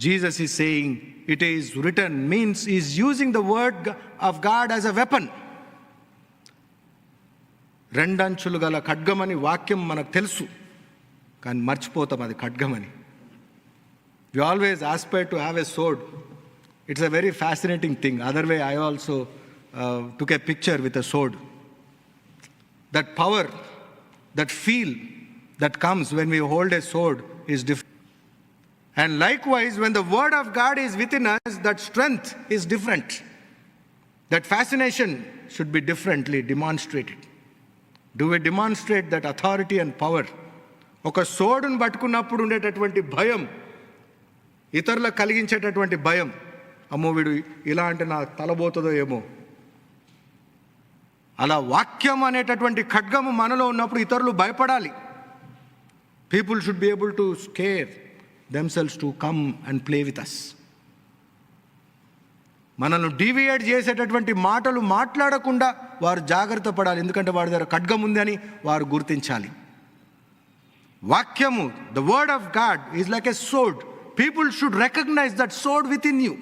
Jesus is saying, it is written, means he is using the word of God as a weapon. రెండంచులు గల ఖడ్గమని వాక్యం మనకు తెలుసు, కానీ మర్చిపోతాం అది ఖడ్గమని. We always aspire to have a sword. It's a very fascinating thing. Other way, I also took a picture with a sword. That power, that feel that comes when we hold a sword is different. And likewise, when the word of God is within us, that strength is different. That fascination should be differently demonstrated. Do we demonstrate that authority and power? ఒక సోడును పట్టుకున్నప్పుడు ఉండేటటువంటి భయం, ఇతరులకు కలిగించేటటువంటి భయం, అమ్మో వీడు ఇలా అంటే నా తలబోతుందో ఏమో, అలా వాక్యం అనేటటువంటి ఖడ్గము మనలో ఉన్నప్పుడు ఇతరులు భయపడాలి. People should be able to scare themselves to come and play with us. మనల్ని డీవియేట్ చేసేటటువంటి మాటలు మాట్లాడకుండా వారు జాగ్రత్త పడాలి, ఎందుకంటే వాడి దగ్గర ఖడ్గం ఉంది అని వారు గుర్తించాలి. వాక్యము, the word of God is like a sword. People should recognize that sword within you.